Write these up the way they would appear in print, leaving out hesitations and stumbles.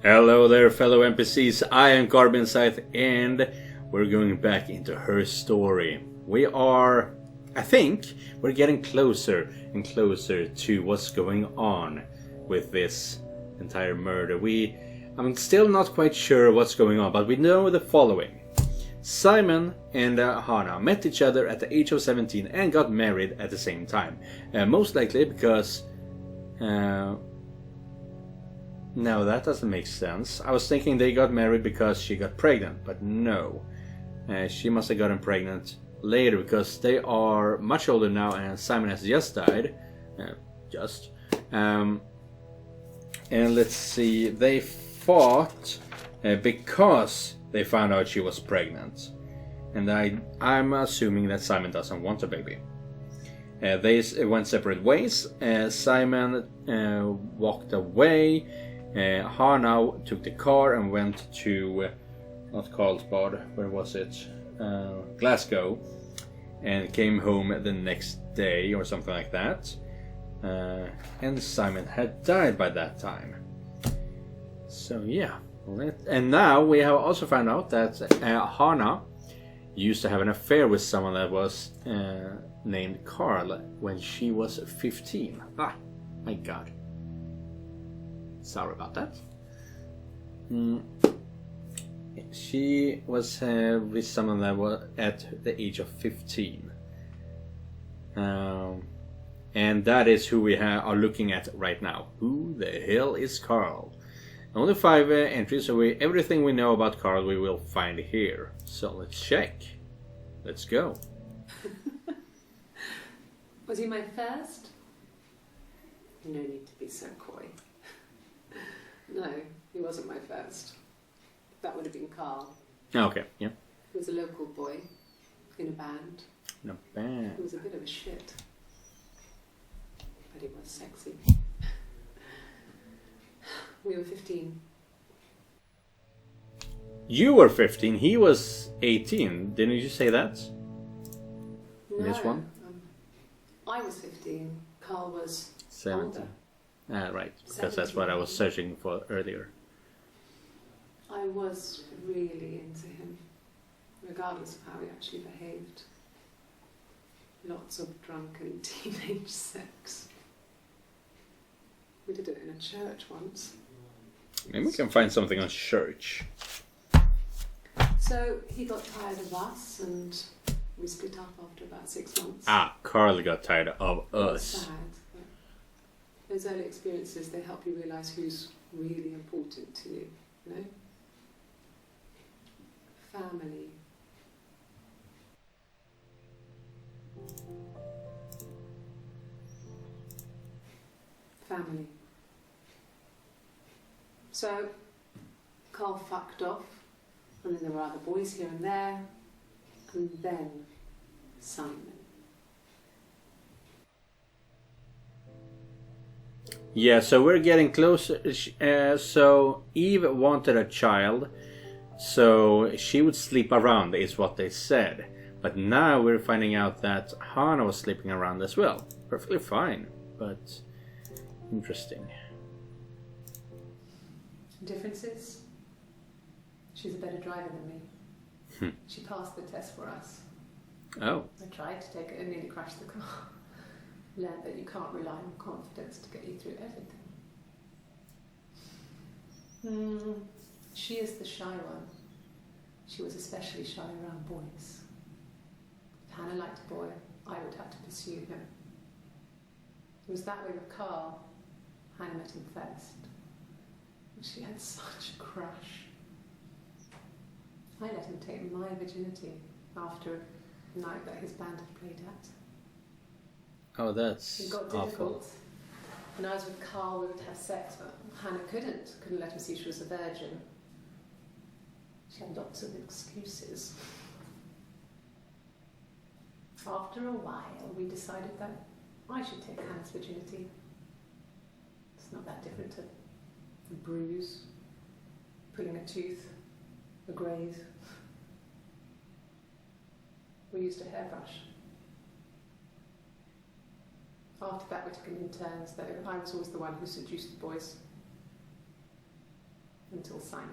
Hello there, fellow NPCs. I am Scythe, and we're going back into her story. I think, we're getting closer and closer to what's going on with this entire murder. I'm still not quite sure what's going on, but we know the following. Simon and Hannah met each other at the age of 17 and got married at the same time. Most likely because... No, that doesn't make sense. I was thinking they got married because she got pregnant, but no. She must have gotten pregnant later because they are much older now and Simon has just died. And let's see, they fought because they found out she was pregnant. And I'm assuming that Simon doesn't want a baby. They went separate ways. Simon walked away. Hannah took the car and went to, not Carlsbad, where was it? Glasgow, and came home the next day or something like that. And Simon had died by that time. So yeah, and now we have also found out that Hannah used to have an affair with someone that was named Carl when she was 15. Ah, my God. Sorry about that. She was with someone that was at the age of 15. And that is who we are looking at right now. Who the hell is Carl? Only 5 entries, so everything we know about Carl we will find here. So let's check. Let's go. Was he my first? No need to be so coy. No, he wasn't my first. That would have been Carl. Okay, yeah. He was a local boy in a band. Not bad. He was a bit of a shit. But he was sexy. We were 15. You were 15, he was 18. Didn't you say that? No, This one? I was 15. Carl was 17. older. Right, because that's what I was searching for earlier. I was really into him, regardless of how he actually behaved. Lots of drunken teenage sex. We did it in a church once. Maybe we can find something on church. So he got tired of us and we split up after about 6 months. Ah, Carl got tired of It was us. sad. Those early experiences, they help you realise who's really important to you, you know? Family. Family. So, Carl fucked off, and then there were other boys here and there, and then Simon. Yeah, so we're getting closer. So Eve wanted a child, so she would sleep around, is what they said. But now we're finding out that Hannah was sleeping around as well. Perfectly fine, but interesting. Differences? She's a better driver than me. She passed the test for us. Oh. I tried to take it and nearly crashed the car. Learned that you can't rely on confidence to get you through everything. She is the shy one. She was especially shy around boys. If Hannah liked a boy, I would have to pursue him. It was that way with Carl. Hannah met him first. She had such a crush. I let him take my virginity after a night that his band had played at. Oh, that's It got awful. difficult. When I was with Carl, we would have sex, but Hannah couldn't let him see she was a virgin. She had lots of excuses. After a while, we decided that I should take Hannah's virginity. It's not that different to a bruise, pulling a tooth, a graze. We used a hairbrush. After that, we took it in turns, though. I was always the one who seduced the boys. until Simon.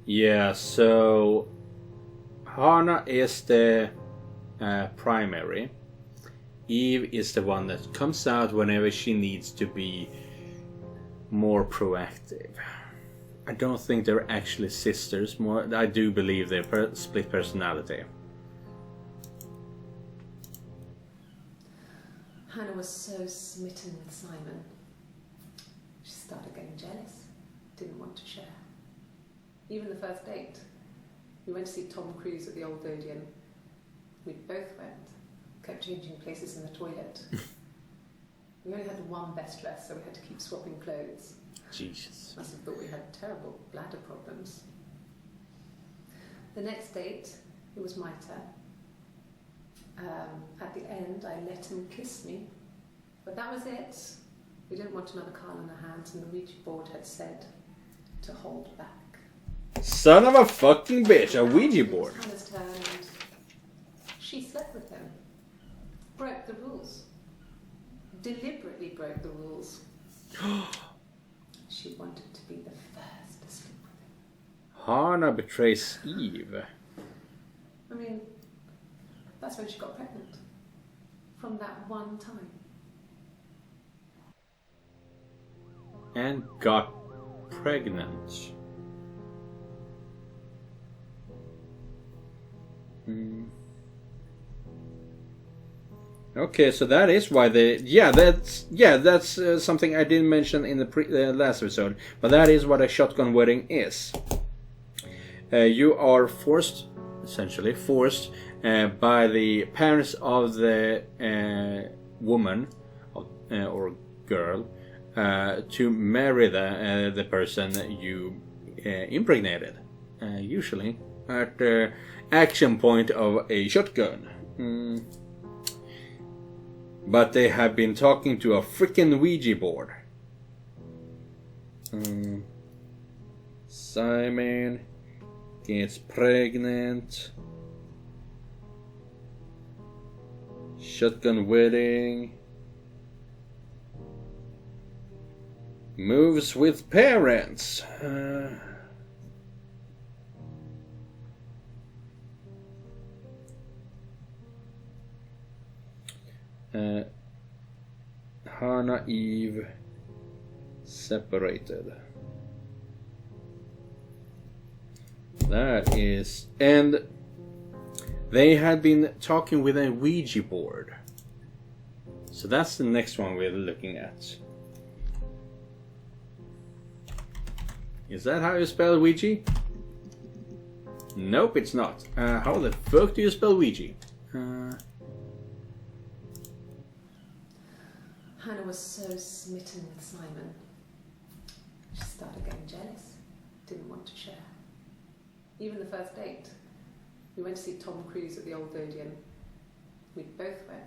Yeah, so Hannah is the primary. Eve is the one that comes out whenever she needs to be more proactive. I don't think they're actually sisters. I do believe they're split personality. Hannah was so smitten with Simon. She started getting jealous, didn't want to share. Even the first date, we went to see Tom Cruise at the Old Odeon. We both went, kept changing places in the toilet. We only had one best dress, so we had to keep swapping clothes. Jesus. Must have thought we had terrible bladder problems. The next date, it was my turn. At the end, I let him kiss me, but that was it. We didn't want another Carl on our hands, and the Ouija board had said to hold back. Son of a fucking bitch, a Ouija board. It was Hannah's turn, and she slept with him. Broke the rules. Deliberately broke the rules. She wanted to be the first to sleep with him. Hannah betrays Eve. I mean, that's when she got pregnant. From that one time. And got pregnant. Okay, so that is why that's something I didn't mention in the last episode, but that is what a shotgun wedding is. You are essentially forced by the parents of the woman or girl to marry the person you impregnated, usually at the action point of a shotgun. But they have been talking to a freaking Ouija board. Simon gets pregnant. Shotgun wedding. Moves with parents. Hannah, Eve, separated. That is... And they had been talking with a Ouija board. So that's the next one we're looking at. Is that how you spell Ouija? Nope, it's not. How the fuck do you spell Ouija? Hannah was so smitten with Simon. She started getting jealous, didn't want to share. Even the first date, we went to see Tom Cruise at the Old Odeon. We both went,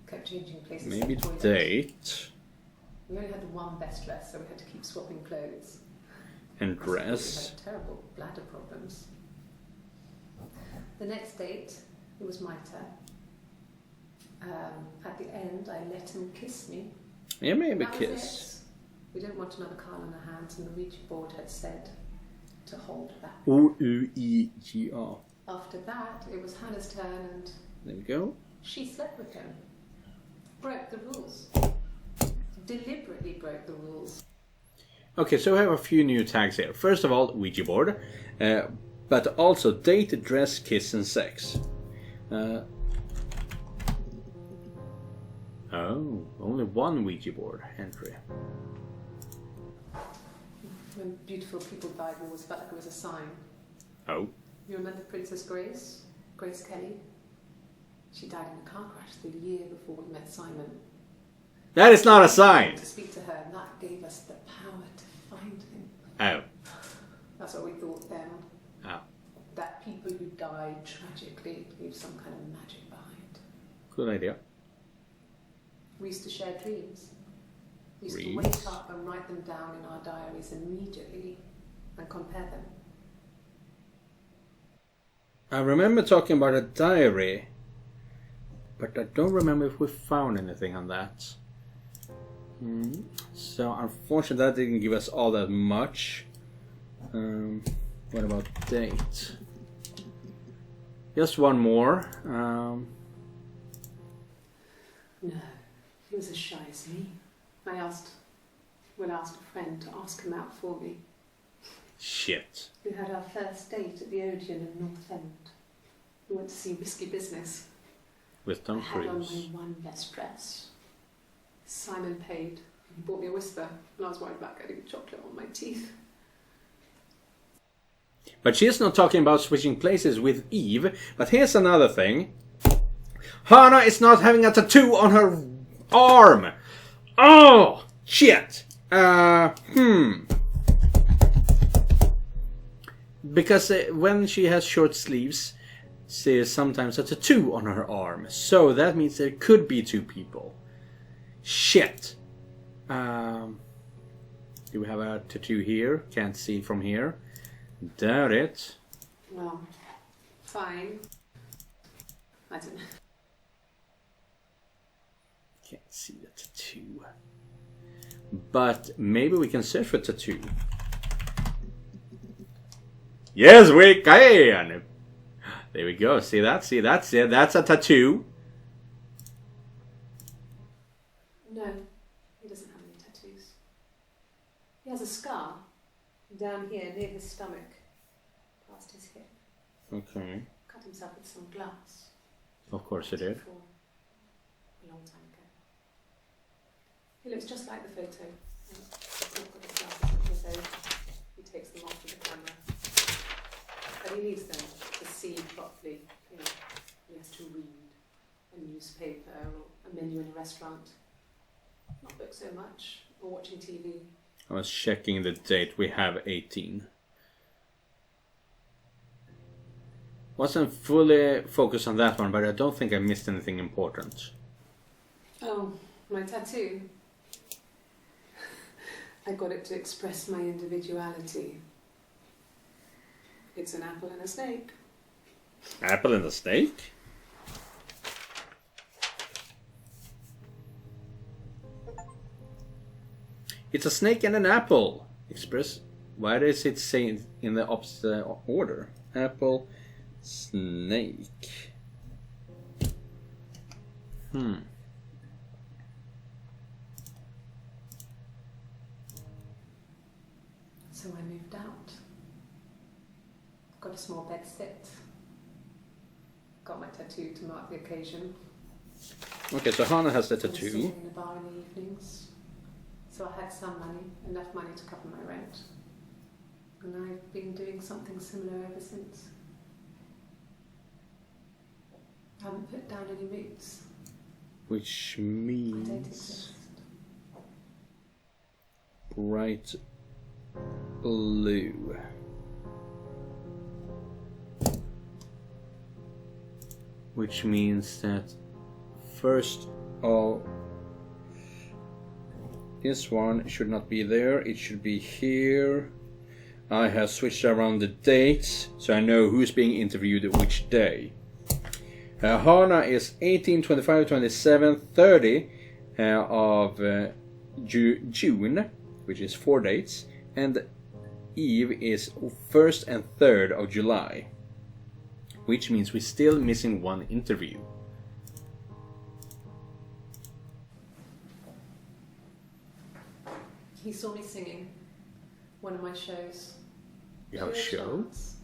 kept changing places. Maybe in the toilet. date. We only had one best dress, so we had to keep swapping clothes. And dress. We had terrible bladder problems. The next date, it was my turn. At the end, I let him kiss me. Yeah, maybe That kiss. was it. We didn't want another Carl on our hands, and the Ouija board had said to hold back. O-U-E-G-R. After that, it was Hannah's turn, and There we go. she slept with him. Broke the rules. Deliberately broke the rules. Okay, so we have a few new tags here. First of all, Ouija board. But also date, dress, kiss, and sex. Oh, only one Ouija board entry. When beautiful people died, it always felt like it was a sign. Oh. You remember Princess Grace? Grace Kelly? She died in a car crash the year before we met Simon. That is not a sign! To speak to her, and that gave us the power to find him. Oh. That's what we thought then. Oh. That people who died tragically leave some kind of magic behind. Good idea. We used to share dreams. We used to Dreams? wake up and write them down in our diaries immediately and compare them. I remember talking about a diary, but I don't remember if we found anything on that. So unfortunately that didn't give us all that much. What about date? Just one more. No, he was as shy as me. I asked a friend to ask him out for me. Shit. We had our first date at the Odeon in North End. We went to see Risky Business. With Tom I had on Cruise. my one best dress. Simon paid. He bought me a whisper, and I was worried about getting chocolate on my teeth. But she's not talking about switching places with Eve. But here's another thing. Hana is not having a tattoo on her arm. Oh, shit. Because when she has short sleeves, there's sometimes a tattoo on her arm. So that means there could be two people. Shit. Do we have a tattoo here? Can't see from here. Doubt it. Well, fine. I don't know. Can't see the tattoo. But maybe we can search for tattoo. Yes, we can! There we go. See that? See that? See, that's a tattoo. No, he doesn't have any tattoos. He has a scar down here near his stomach, past his hip. Okay. Cut himself with some glass. Of course it did. Before, a long time ago. He looks just like the photo. He's not got his glasses on his own. He takes them off with the camera. But he needs them to see properly. You know, he has to read a newspaper or a menu in a restaurant. Not book so much, or watching TV. I was checking the date. We have 18. Wasn't fully focused on that one, but I don't think I missed anything important. Oh, my tattoo. I got it to express my individuality. It's an apple and a snake. Apple and a snake? It's a snake and an apple. Express. Why does it say in the opposite order? Apple, snake. So I moved out. Got a small bed sit. Got my tattoo to mark the occasion. Okay, so Hana has the I was tattoo. sitting in the bar in the evenings. So I had some money, enough money to cover my rent. And I've been doing something similar ever since. I haven't put down any roots. Which I don't means exist. bright blue. Which means that first of this one should not be there, it should be here. I have switched around the dates so I know who's being interviewed which day. Hana is 18, 25, 27, 30 of June, which is 4 dates, and Eve is 1st and 3rd of July, which means we're still missing one interview. He saw me singing one of my shows. You have a Pure show? chance.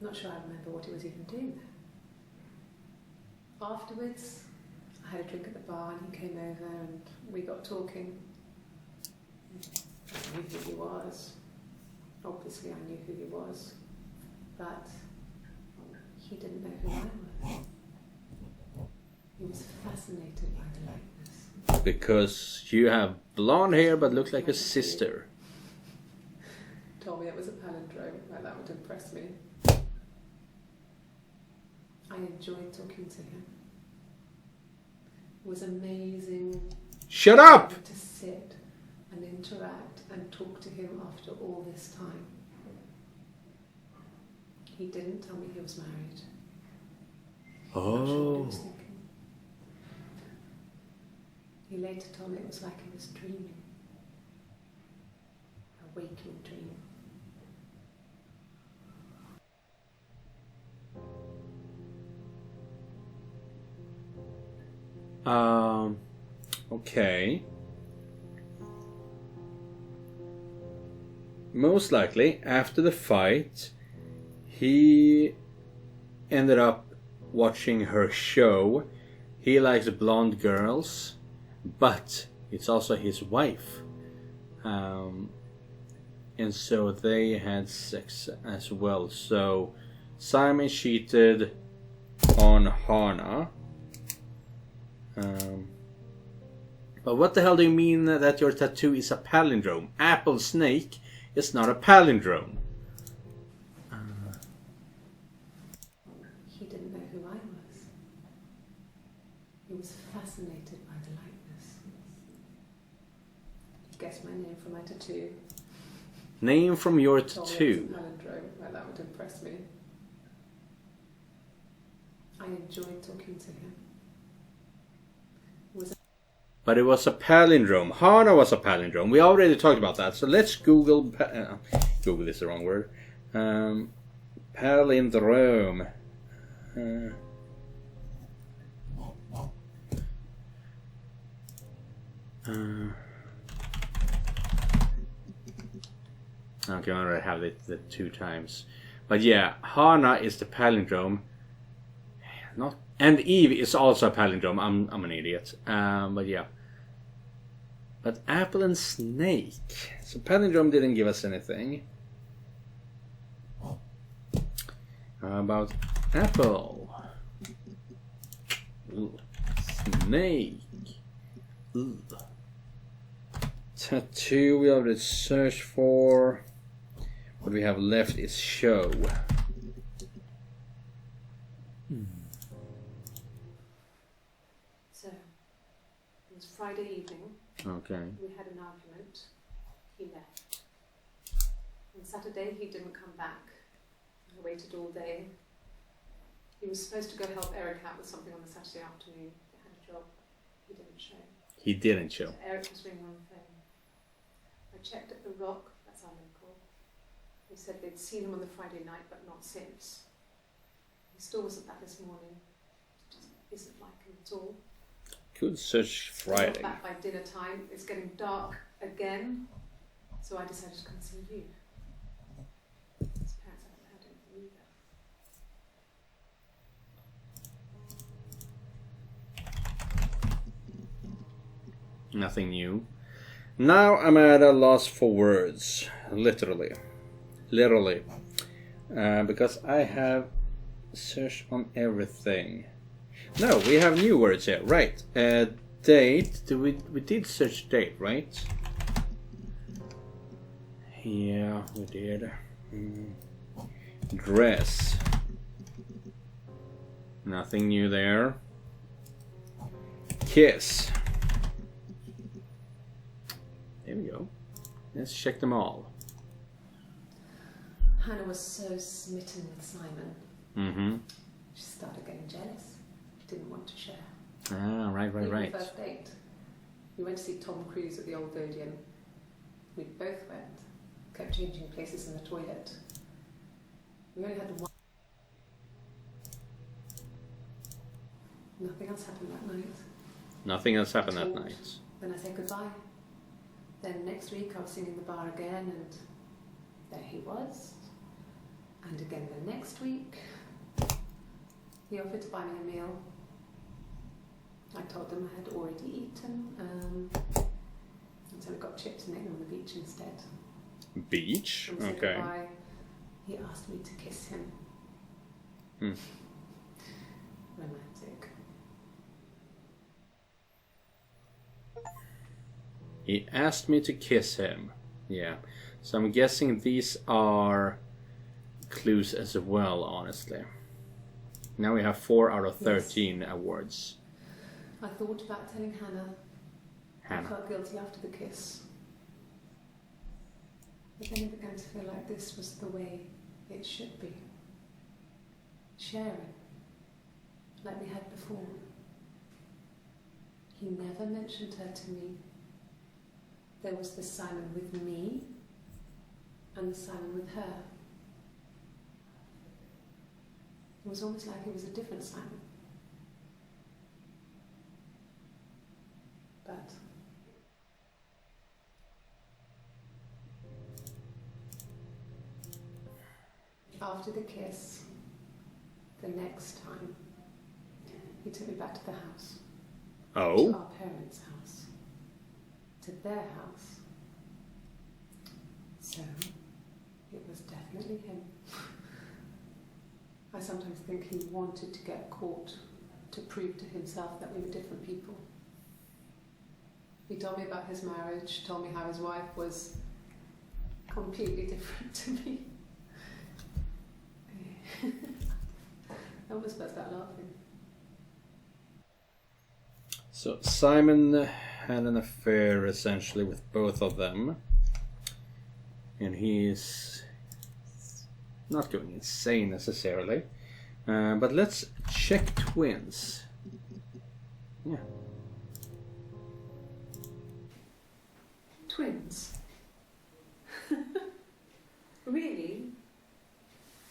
Not sure I remember what he was even doing there. Afterwards, I had a drink at the bar and he came over and we got talking. I knew who he was. Obviously I knew who he was. But he didn't know who I was. He was fascinated by the likeness. Because you have blonde hair but look like a sister. Told me it was a palindrome, like that would impress me. I enjoyed talking to him. It was amazing. Shut up! To sit and interact and talk to him after all this time. He didn't tell me he was married. I'm not sure what he Oh. was thinking. He later told me it was like he was dreaming. A waking dream. Okay. Most likely, after the fight, he ended up watching her show. He likes blonde girls, but it's also his wife. And so they had sex as well. So Simon cheated on Hana. But what the hell do you mean that your tattoo is a palindrome? Apple snake is not a palindrome. He didn't know who I was. He was fascinated by the likeness. He guessed my name from my tattoo. Name from your Told me it tattoo? was a palindrome. Well, that would impress me. I enjoyed talking to him. But it was a palindrome. Hana was a palindrome. We already talked about that. So let's Google. Google is the wrong word. Palindrome. Okay, I already have it the 2 times. But yeah, Hana is the palindrome. Not, and Eve is also a palindrome. I'm an idiot. But yeah. But apple and snake. So palindrome didn't give us anything. How about apple? Ooh. Snake. Ooh. Tattoo we already searched for. What we have left is show. So, it was Friday evening. Okay. We had an argument. He left. On Saturday, he didn't come back. I waited all day. He was supposed to go help Eric out with something on the Saturday afternoon. He had a job. He didn't show. He didn't show. So Eric was ringing on the phone. I checked at the Rock, that's our local. They said they'd seen him on the Friday night, but not since. He still wasn't back this morning. It just isn't like him at all. Could search Friday. He got back by dinner time. It's getting dark again, so I decided to come see you. His parents haven't heard anything either. Nothing new. Now I'm at a loss for words. Literally. Because I have searched on everything. No, we have new words here. Right. Date. We did search date, right? Yeah, we did. Dress. Nothing new there. Kiss. There we go. Let's check them all. Hannah was so smitten with Simon. Mm-hmm. She started getting jealous. Didn't want to share. Ah, right. Even the first date. We went to see Tom Cruise at the Old Odeon. We both went. Kept changing places in the toilet. We only had one. Nothing else happened that night. Nothing else happened that night. Then I said goodbye. Then next week I was singing in the bar again, and there he was. And again the next week, he offered to buy me a meal. I told them I had already eaten, and so we got chips and ate them on the beach instead. Beach? And we said Okay. goodbye. He asked me to kiss him. Romantic. He asked me to kiss him. Yeah. So I'm guessing these are clues as well, honestly. Now we have 4 out of 13 awards. I thought about telling Hannah. I felt guilty after the kiss. But then it began to feel like this was the way it should be. Sharing. Like we had before. He never mentioned her to me. There was the Simon with me and the Simon with her. It was almost like it was a different Simon. But after the kiss, the next time, he took me back to the house. Oh? To our parents' house. To their house. So, it was definitely him. I sometimes think he wanted to get caught to prove to himself that we were different people. He told me about his marriage, told me how his wife was completely different to me. I almost burst out laughing. So Simon had an affair essentially with both of them. And he's not going insane necessarily. But let's check twins. Yeah. Twins? Really?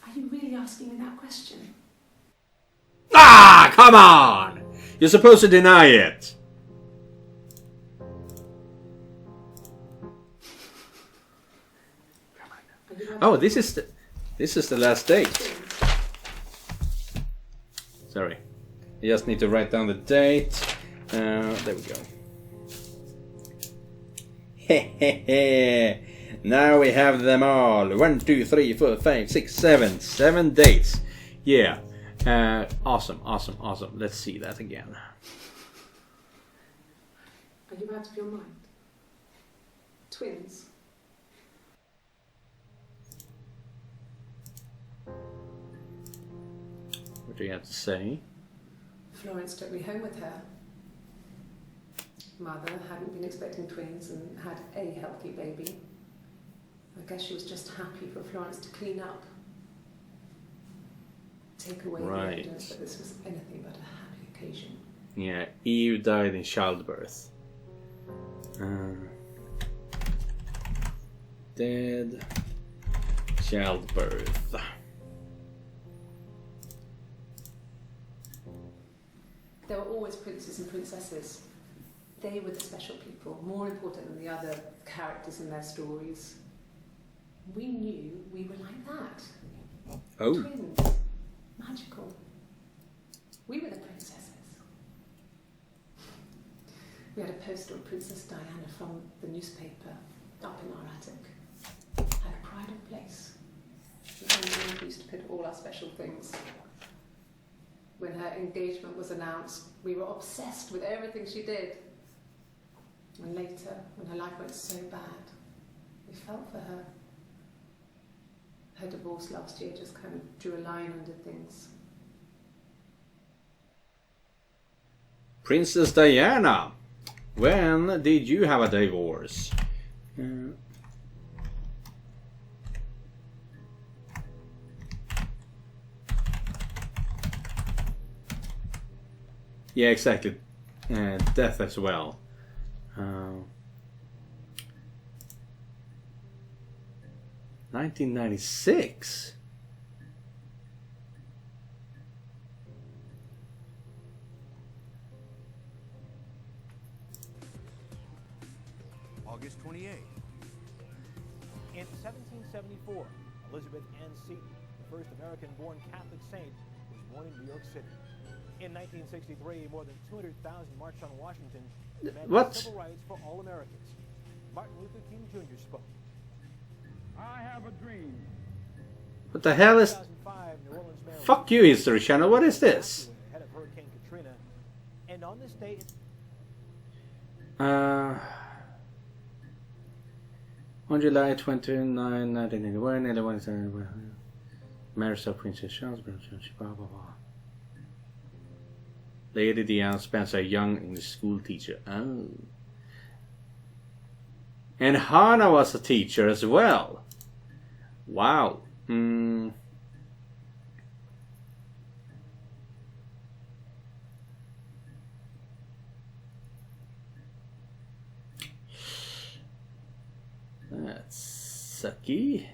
Are you really asking me that question? Ah, come on! You're supposed to deny it. Oh, this is the last date. Sorry, you just need to write down the date. There we go. Hehehe. Now we have them all. 1, 2, 3, 4, 5, 6, 7. 7 dates. Yeah. Awesome. Let's see that again. Are you out of your mind? Twins? What do you have to say? Florence took me home with her. Mother hadn't been expecting twins and had a healthy baby. I guess she was just happy for Florence to clean up. Take away the evidence that this was anything but a happy occasion. Yeah, Eve died in childbirth. Dead childbirth. There were always princes and princesses. They were the special people, more important than the other characters in their stories. We knew we were like that. Oh. Twins. Magical. We were the princesses. We had a poster of Princess Diana from the newspaper up in our attic. Had a pride of place. And we used to put all our special things. When her engagement was announced, we were obsessed with everything she did. And later, when her life went so bad, we felt for her. Her divorce last year just kind of drew a line under things. Princess Diana, when did you have a divorce? Yeah, exactly. Death as well. 1996. August 28th. In 1774, Elizabeth Ann Scythe, the first American-born Catholic saint, was born in New York City. In 1963, more than 200,000 marched on Washington demanding civil rights for all Americans. Martin Luther King Jr. spoke. I have a dream. What the hell is... New Orleans Mayor Fuck you, History Channel. What is this? Ahead of Hurricane Katrina. And on this day... On July 29, 1981, everyone marriage of Princess Charles, blah, blah, blah. Lady Diana Spencer, young English school teacher. Oh. And Hannah was a teacher as well. Wow. That's sucky.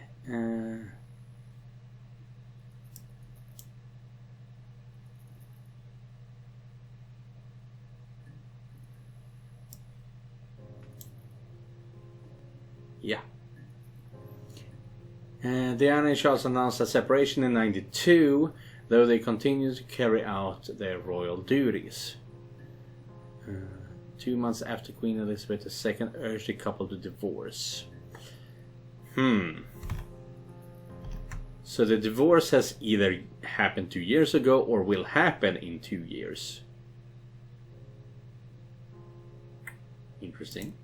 Yeah. Diana and Charles announced a separation in '92, though they continued to carry out their royal duties. 2 months after Queen Elizabeth II urged the couple to divorce. So the divorce has either happened 2 years ago or will happen in 2 years. Interesting.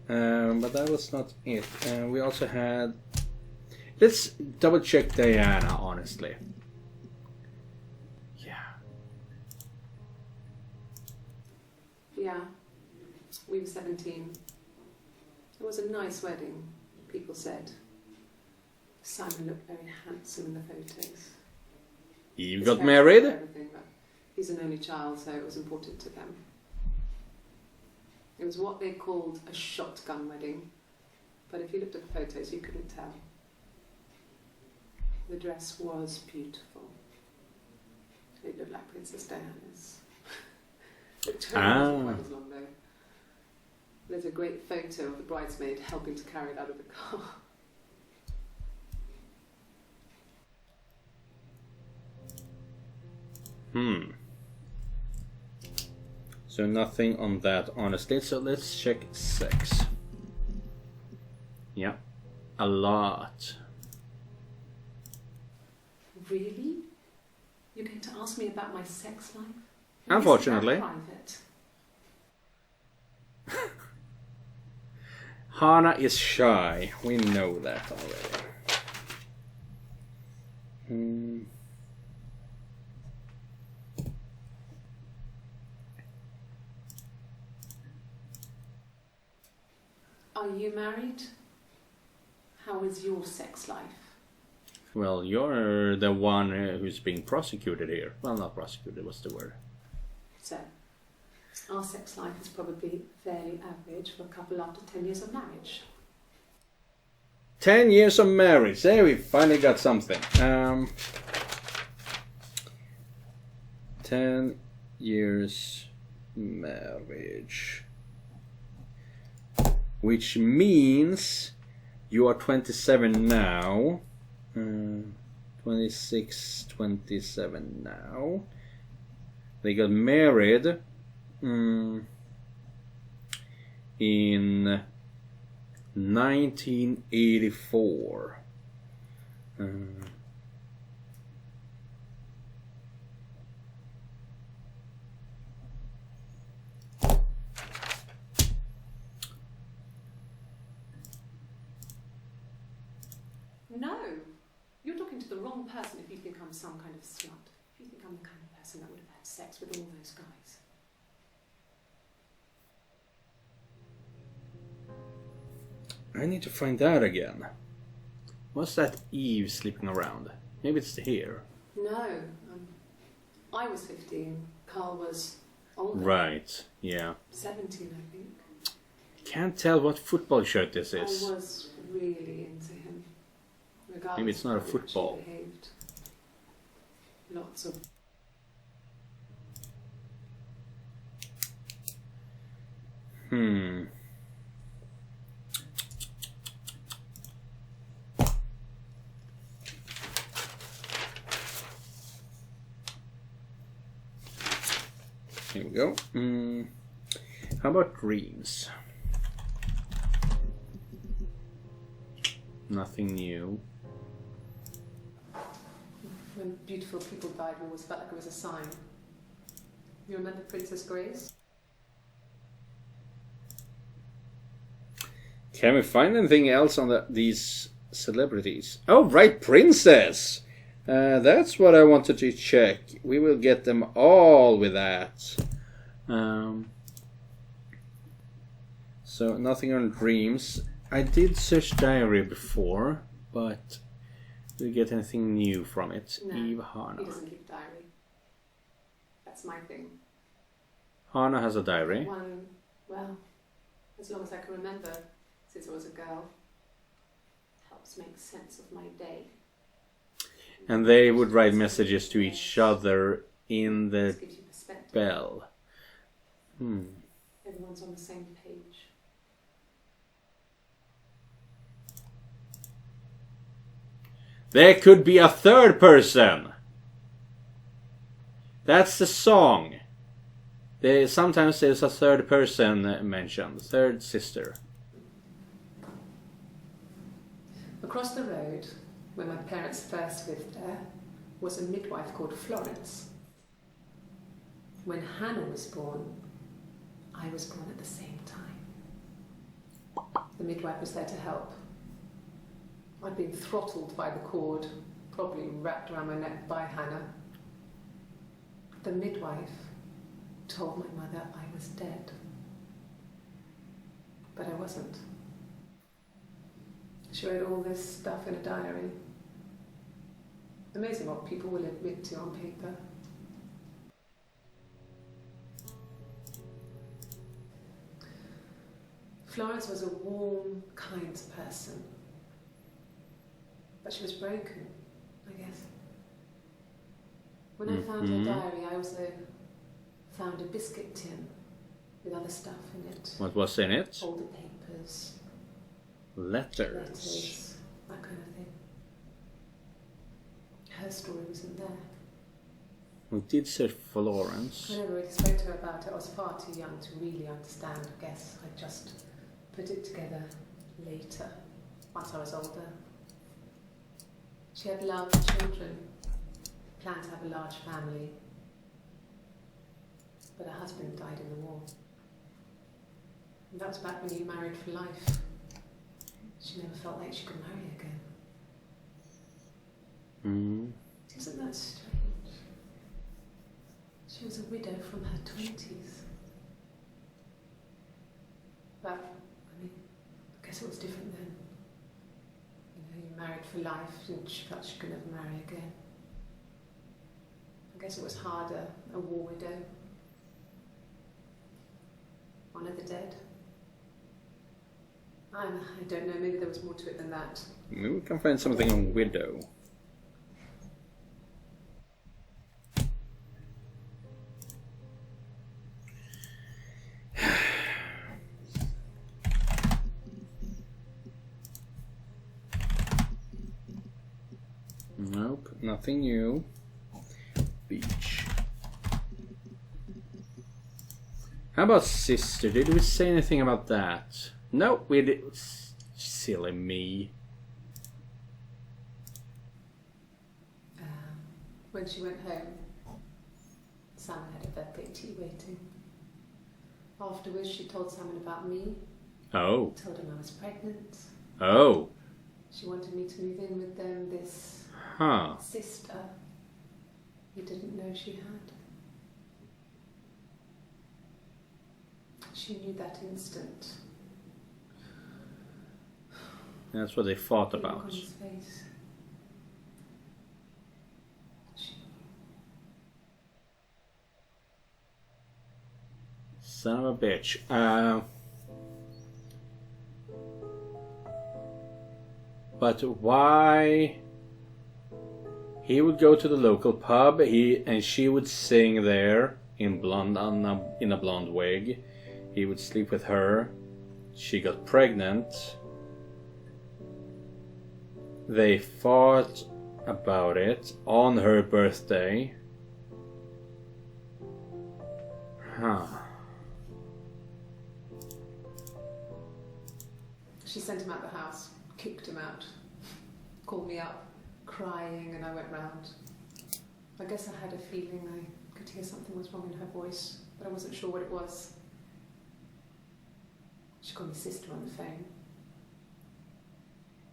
But that was not it. We also had... Let's double check Diana, honestly. Yeah, we were 17. It was a nice wedding, people said. Simon looked very handsome in the photos. Eve His got parents married? did everything, but he's an only child, so it was important to them. It was what they called a shotgun wedding, but if you looked at the photos, you couldn't tell. The dress was beautiful. It looked like Princess Diana's. Victoria wasn't quite as long though. There's a great photo of the bridesmaid helping to carry it out of the car. So nothing on that, honestly. So let's check sex. Yeah, a lot. Really? You're going to ask me about my sex life? Unfortunately. Private. Hannah is shy. We know that already. Are you married? How is your sex life? Well, you're the one who's being prosecuted here. Well, not prosecuted, what's the word? So, our sex life is probably fairly average for a couple after 10 years of marriage. 10 years of marriage. There, we finally got something. 10 years marriage. Which means you are 27 now. 26, 27 now. They got married in 1984. No, you're talking to the wrong person if you think I'm some kind of slut. If you think I'm the kind of person that would have had sex with all those guys. I need to find out again. What's that Eve sleeping around? Maybe it's here. No, I was 15. Carl was older. Right, yeah. 17, I think. Can't tell what football shirt this I is. was really into him. Regardless Maybe it's not a of how much he football. behaved. Lots of... Here we go. How about dreams? Nothing new. When beautiful people died, we always felt like it was a sign. You remember Princess Grace? Can we find anything else on these celebrities? Oh, right, Princess! That's what I wanted to check. We will get them all with that. So, nothing on dreams. I did search diary before, but did we get anything new from it? No, Eve Hannah. he doesn't keep a diary. That's my thing. Hannah has a diary. One, well, as long as I can remember, since I was a girl. Helps make sense of my day. And they would write messages to each other in the This gives you perspective. bell. Everyone's on the same page. There could be a third person. That's the song. Sometimes there's a third person mentioned. Third sister. Across the road, where my parents first lived there, was a midwife called Florence. When Hannah was born, I was born at the same time. The midwife was there to help. I'd been throttled by the cord, probably wrapped around my neck by Hannah. The midwife told my mother I was dead. But I wasn't. She wrote all this stuff in a diary. Amazing what people will admit to on paper. Florence was a warm, kind person. But she was broken, I guess. When I found her diary, I also found a biscuit tin with other stuff in it. What was in it? Older papers, Letters. that kind of thing. Her story wasn't there. We did search for Florence. I never really spoke to her about it. I was far too young to really understand, I guess. I just put it together later, once I was older. She had large children, planned to have a large family, but her husband died in the war. And that was back when you married for life. She never felt like she could marry again. Isn't that strange? She was a widow from her 20s. But, I mean, I guess it was different then. You know, you married for life and she felt she could never marry again. I guess it was harder, a war widow. One of the dead. I don't know, maybe there was more to it than that. Maybe we can find something on widow. Nope, nothing new. Beach. How about sister? Did we say anything about that? No, we did. Silly me. When she went home, Sam had a birthday tea waiting. Afterwards, she told Simon about me. Oh. Told him I was pregnant. Oh. She wanted me to move in with them, this sister he didn't know she had. She knew that instant. That's what they fought The look about. on his face. Son of a bitch. But why? He would go to the local pub. And she would sing there in a blonde wig. He would sleep with her. She got pregnant. They fought about it on her birthday. She sent him out the house, kicked him out, called me up, crying, and I went round. I guess I had a feeling I could hear something was wrong in her voice, but I wasn't sure what it was. She called me sister on the phone.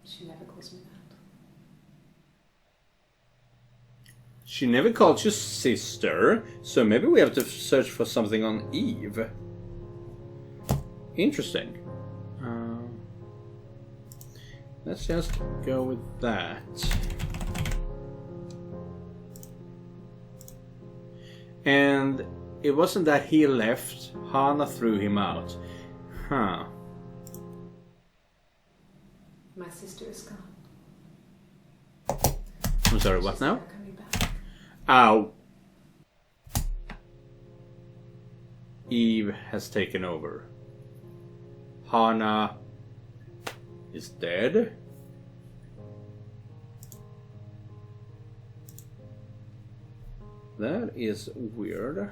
She never calls me that. She never called you sister, so maybe we have to search for something on Eve. Interesting. Let's just go with that. And it wasn't that he left, Hannah threw him out. My sister is gone. I'm sorry, what She's now? never coming back. Ow! Eve has taken over. Hana is dead. That is weird.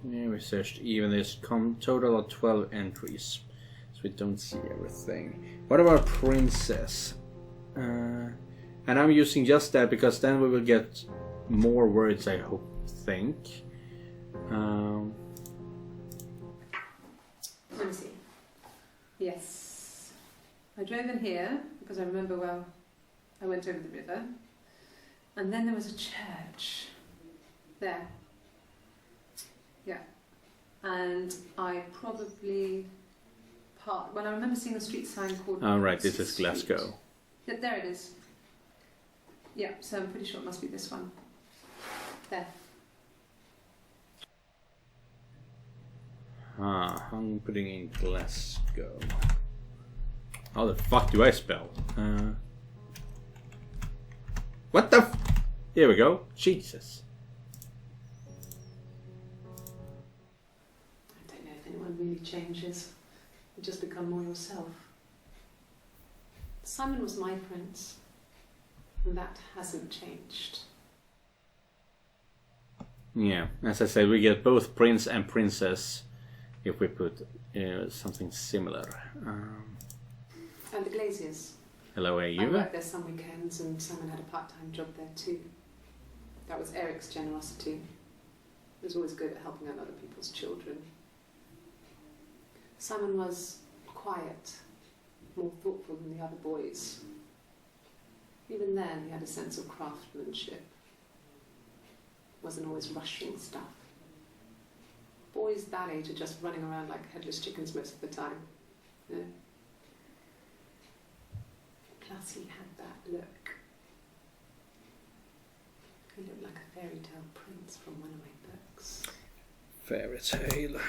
Yeah, we searched even this total of 12 entries, so we don't see everything. What about Princess? And I'm using just that because then we will get more words, I think. Let me see. Yes. I drove in here because I remember, well, I went over the river. And then there was a church there. Yeah. And I probably well, I remember seeing a street sign called... Oh, right, this is Glasgow. Yeah, there it is. Yeah, so I'm pretty sure it must be this one. There. I'm putting in Glasgow. How the fuck do I spell? What the Here we go. Jesus. I don't know if anyone really changes. You just become more yourself. Simon was my prince, and that hasn't changed. Yeah, as I said, we get both prince and princess if we put something similar. And the Glaziers. Hello, I you. worked there some weekends, and Simon had a part-time job there too. That was Eric's generosity. He was always good at helping out other people's children. Simon was quiet, more thoughtful than the other boys. Even then, he had a sense of craftsmanship. Wasn't always rushing stuff. Boys that age are just running around like headless chickens most of the time. You know? Plus, he had that look. He looked like a fairy tale prince from one of my books. Fairy tale.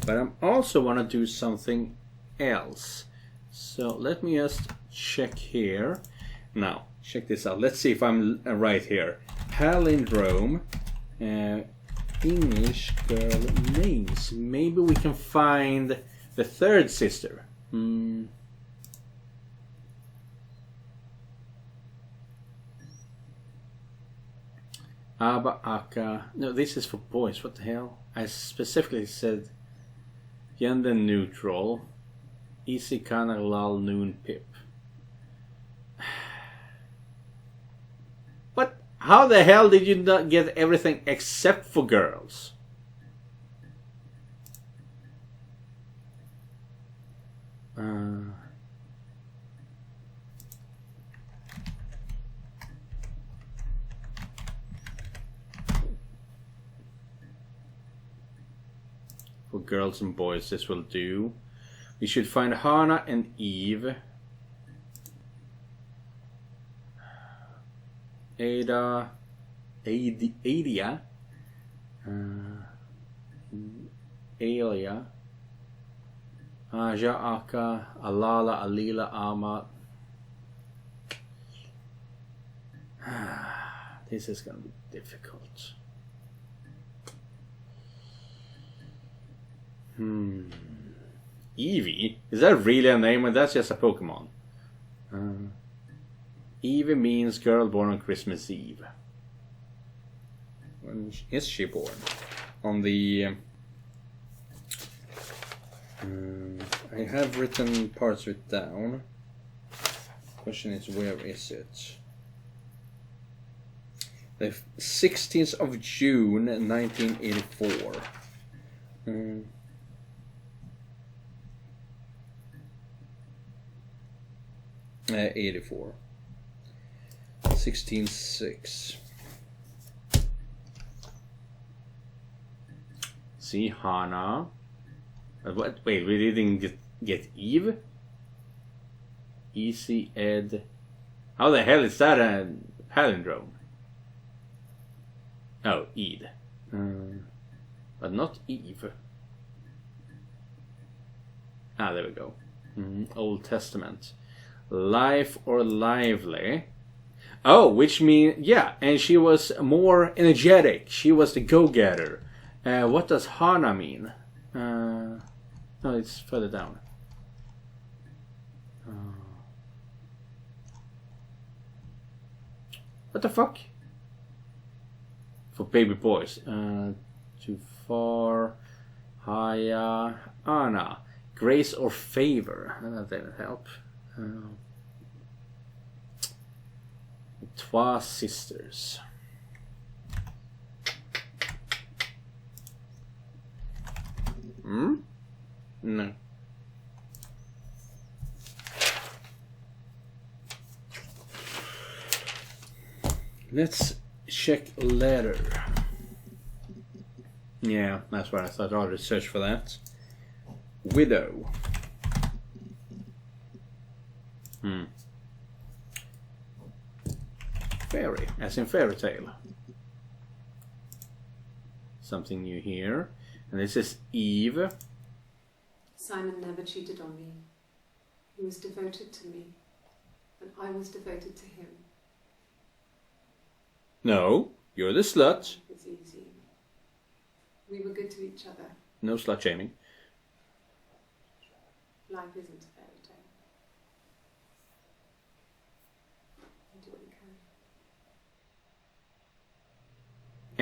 But I also want to do something else. So let me just check here. Now, check this out. Let's see if I'm right here. Palindrome. English girl names. Maybe we can find the third sister. Aba, Aka. No, this is for boys. What the hell? I specifically said gender neutral. Easy Kana Lal Noon Pip. What? How the hell did you not get everything except for girls? For girls and boys, this will do. We should find Hana and Eve. Adia, Alia, Aja, Aka, Alala, Alila, Ama. This is gonna be difficult. Eevee? Is that really a name or that's just a Pokemon? Eevee means girl born on Christmas Eve. When is she born? On the... I have written parts of it down. Question is, where is it? The 16th of June 1984. 84. 16/6. See Hana. What? Wait, we didn't get Eve. Easy Ed. How the hell is that a palindrome? Oh, Ed. But not Eve. Ah, there we go. Old Testament. Life or lively. Oh, which means, yeah, and she was more energetic. She was the go-getter. What does Hana mean? No, it's further down. What the fuck? For baby boys. Too far. Haya. Anna. Grace or favor. That didn't help. Trois sisters. No. Let's check letter. Yeah, that's what I thought. I'll research for that. Widow. Fairy, as in fairy tale. Something new here. And this is Eve. Simon never cheated on me. He was devoted to me, and I was devoted to him. No, you're the slut. It's easy. We were good to each other. No slut shaming. Life isn't a fairy tale. You do what you can.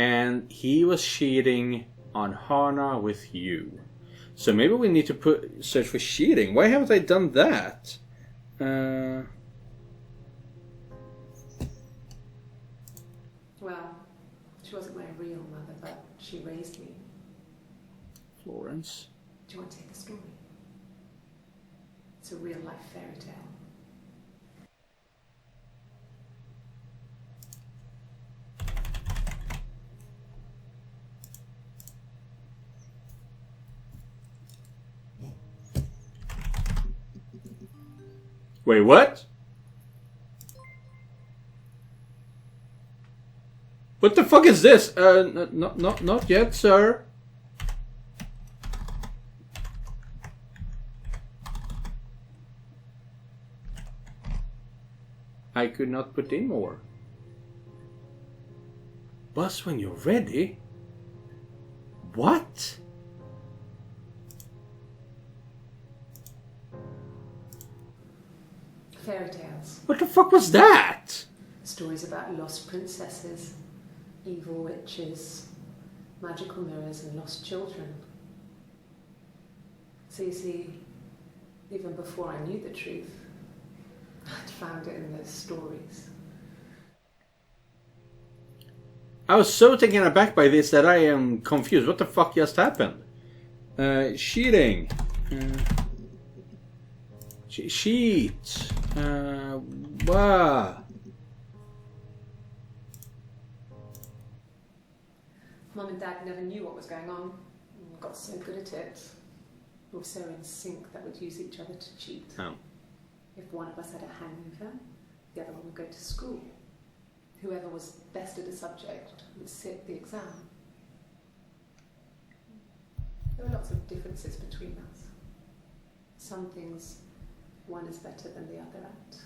And he was cheating on Hana with you. So maybe we need to search for cheating. Why haven't I done that? Well, she wasn't my real mother, but she raised me. Florence. Do you want to take a story? It's a real life fairy tale. Wait, what? What the fuck is this? Not yet, sir. I could not put in more. Buzz when you're ready? What? Fairy tales. What the fuck was that? Stories about lost princesses, evil witches, magical mirrors, and lost children. So you see, even before I knew the truth, I'd found it in those stories. I was so taken aback by this that I am confused. What the fuck just happened? Cheating. Cheat. Wow. Mum and Dad never knew what was going on. And got so good at it. We were so in sync that we'd use each other to cheat. Oh. If one of us had a hangover, the other one would go to school. Whoever was best at a subject would sit the exam. There were lots of differences between us. Some things one is better than the other at.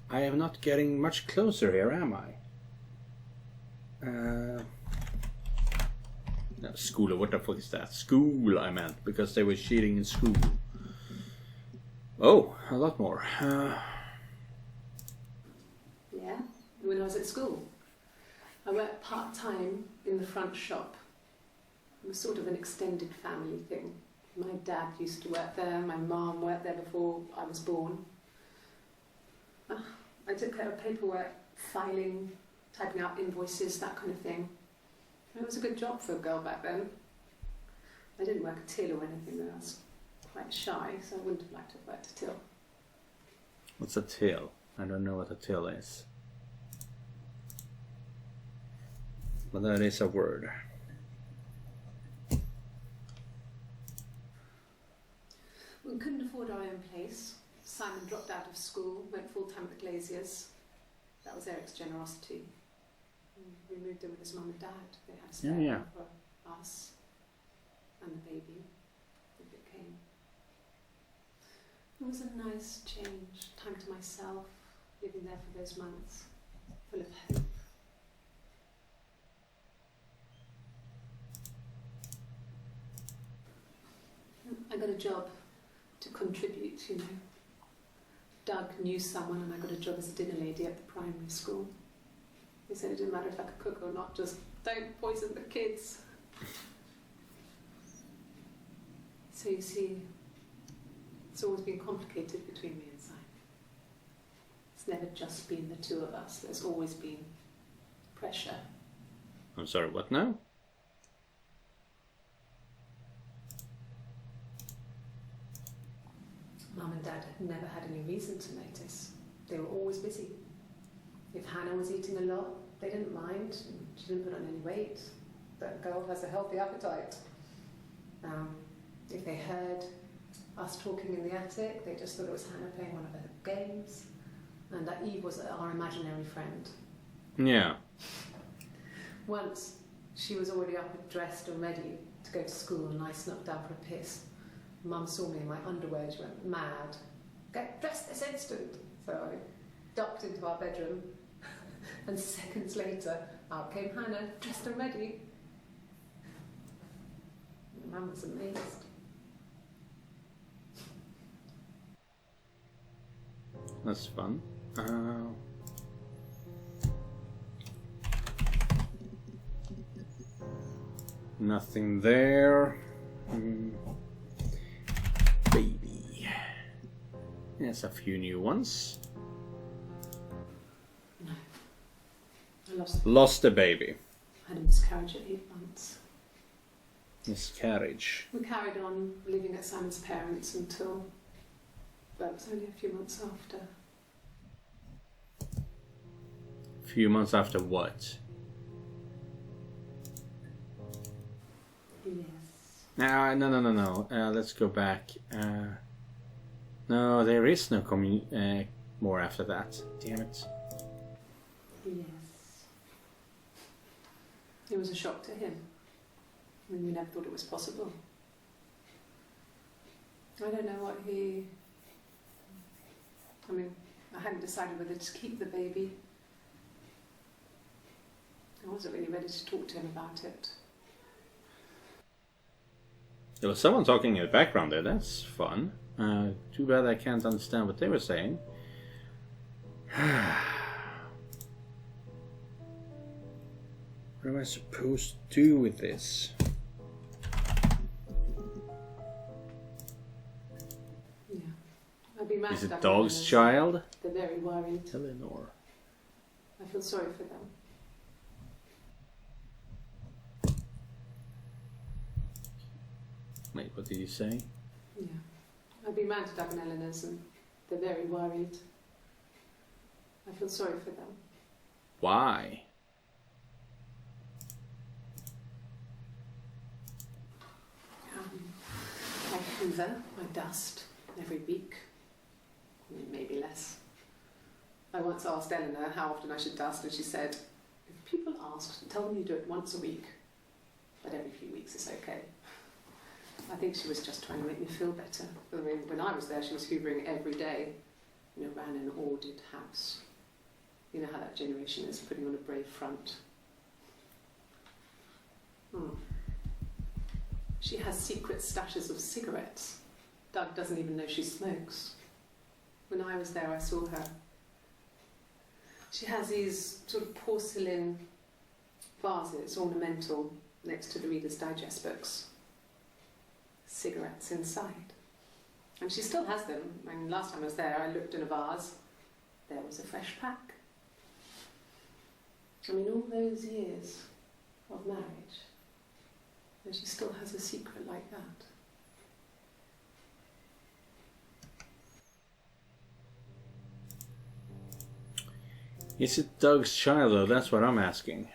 I am not getting much closer here, am I? No, school, what the fuck is that? School, I meant, because they were cheating in school. Oh, a lot more. Yeah, when I was at school. I worked part-time in the front shop. It was sort of an extended family thing. My dad used to work there, my mum worked there before I was born. I took care of paperwork, filing, typing out invoices, that kind of thing. It was a good job for a girl back then. I didn't work a till or anything, though. I was quite shy, so I wouldn't have liked to have worked a till. What's a till? I don't know what a till is. But that is a word. We couldn't afford our own place. Simon dropped out of school, went full-time at the Glaziers. That was Eric's generosity. We moved in with his mum and dad. They had a spare room for us and the baby, if it came. It was a nice change, time to myself, living there for those months, full of hope. I got a job to contribute, you know. Doug knew someone and I got a job as a dinner lady at the primary school. They said it didn't matter if I could cook or not, just don't poison the kids. So you see, it's always been complicated between me and Simon. It's never just been the two of us, there's always been pressure. I'm sorry, what now? Mum and Dad had never had any reason to notice. They were always busy. If Hannah was eating a lot, they didn't mind. She didn't put on any weight. That girl has a healthy appetite. If they heard us talking in the attic, they just thought it was Hannah playing one of her games. And that Eve was our imaginary friend. Yeah. Once, she was already up and dressed and ready to go to school, and I snuck down for a piss. Mum saw me in my underwear, she went mad. Get dressed this instant! So I ducked into our bedroom, and seconds later, out came Hannah, dressed and ready. Mum was amazed. That's fun. Nothing there. Baby. There's a few new ones. No. I lost Lost the baby. I had a miscarriage at 8 months. Miscarriage. We carried on living at Simon's parents until, well, it was only a few months after. Few months after what? Yes. No. Let's go back. No, there is no more after that. Damn it. Yes. It was a shock to him. I mean, we never thought it was possible. I don't know what I hadn't decided whether to keep the baby. I wasn't really ready to talk to him about it. There was someone talking in the background there. That's fun. Too bad I can't understand what they were saying. What am I supposed to do with this? Yeah. I'd be mad Is if it that dog's was- child? They're very worried. Eleanor. I feel sorry for them. Wait, what did you say? Yeah. I'd be mad if Doug and Eleanor's, and they're very worried. I feel sorry for them. Why? I hoover, I dust every week. Maybe less. I once asked Eleanor how often I should dust, and she said, if people ask, tell them you do it once a week, but every few weeks is okay. I think she was just trying to make me feel better. I mean, when I was there, she was hoovering every day. Ran an ordered house. You know how that generation is, putting on a brave front. She has secret stashes of cigarettes. Doug doesn't even know she smokes. When I was there, I saw her. She has these sort of porcelain vases, ornamental, next to the Reader's Digest books. Cigarettes inside. And she still has them. I mean, last time I was there, I looked in a vase. There was a fresh pack. I mean, all those years of marriage, and she still has a secret like that. Is it Doug's child though? That's what I'm asking.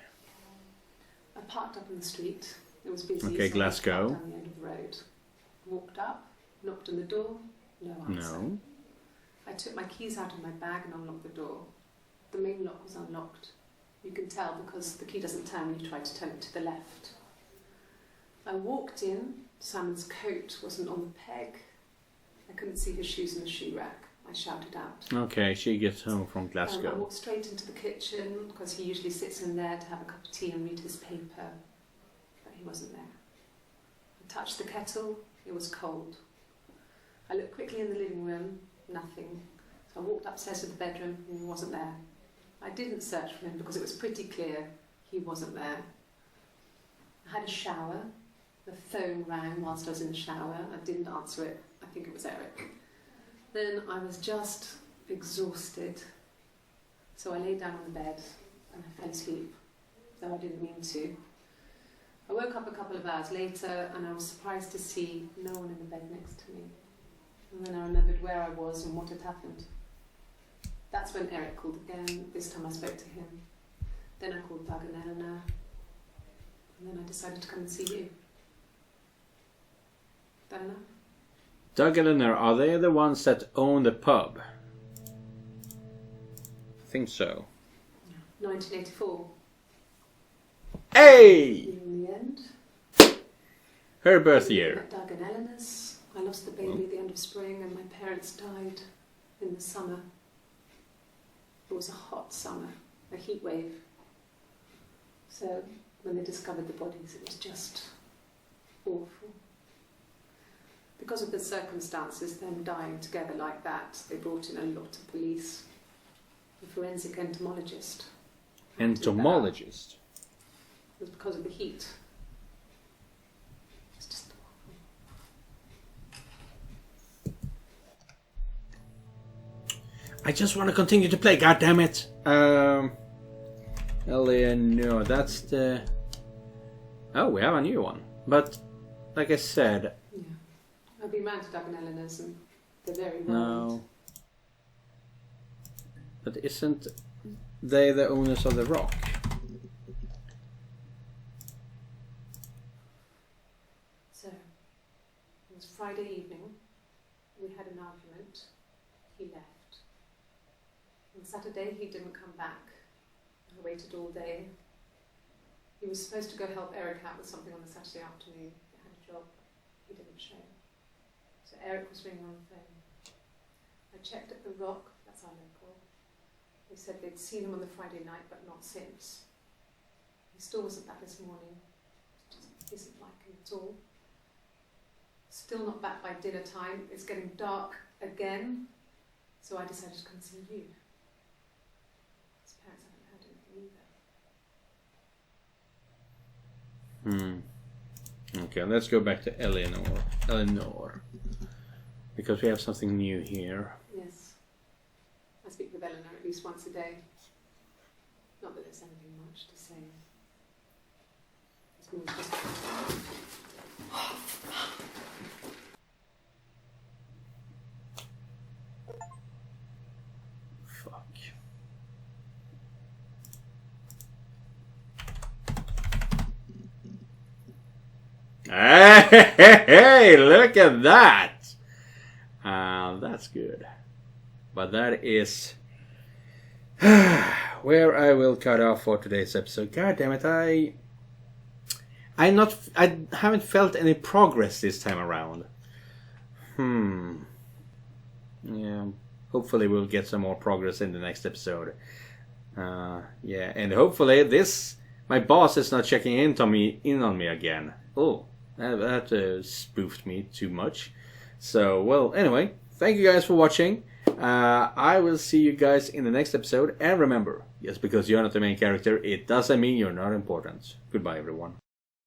I parked up in the street. It was busy. Okay, so Glasgow. I parked down the end of the road. Walked up. Knocked on the door, no answer. No. I took my keys out of my bag and unlocked the door. The main lock was unlocked. You can tell because the key doesn't turn when you try to turn it to the left. I walked in. Simon's coat wasn't on the peg. I couldn't see his shoes in the shoe rack. I shouted out. Okay, she gets home from I Glasgow. walked straight into the kitchen because he usually sits in there to have a cup of tea and read his paper. But he wasn't there. I touched the kettle. It was cold. I looked quickly in the living room. Nothing. So I walked upstairs to the bedroom and he wasn't there. I didn't search for him because it was pretty clear he wasn't there. I had a shower. The phone rang whilst I was in the shower. I didn't answer it. I think it was Eric. Then I was just exhausted. So I lay down on the bed and I fell asleep, though I didn't mean to. I woke up a couple of hours later and I was surprised to see no one in the bed next to me. And then I remembered where I was and what had happened. That's when Eric called again. This time I spoke to him. Then I called Doug and Eleanor. And then I decided to come and see you. That enough? Doug and Eleanor, are they the ones that own the pub? I think so. 1984. Hey! In the end. Her birth We year. met Doug and Eleanor's. I lost the baby at the end of spring and my parents died in the summer. It was a hot summer, a heat wave. So when they discovered the bodies, it was just awful. Because of the circumstances, them dying together like that, they brought in a lot of police. A forensic entomologist. Entomologist. It was because of the heat. It's just awful. I just want to continue to play, goddammit! Eleanor, that's the... Oh, we have a new one. But, like I said... Yeah. I've been round to Doug and Eleanor's and they're very No. wild. But isn't they the owners of the rock? So, it was Friday evening. We had an argument. He left. On Saturday, he didn't come back. I waited all day. He was supposed to go help Eric out with something on the Saturday afternoon. He had a job. He didn't show. So Eric was ringing on the phone. I checked at the Rock. That's our local. They said they'd seen him on the Friday night, but not since. He still wasn't back this morning. It just isn't like him at all. Still not back by dinner time. It's getting dark again. So I decided to come and see you. His parents haven't heard anything either. Okay, let's go back to Eleanor. Because we have something new here. Yes. I speak with Eleanor at least once a day. Not that there's anything much to say. It's more just... Fuck. Hey, look at that! That's good. But that is where I will cut off for today's episode. God damn it, I haven't felt any progress this time around. Yeah. Hopefully we'll get some more progress in the next episode. Yeah, and hopefully my boss is not checking in on me again. Oh, that spoofed me too much. So, well, anyway, thank you guys for watching. I will see you guys in the next episode. And remember, just because you're not the main character, it doesn't mean you're not important. Goodbye, everyone.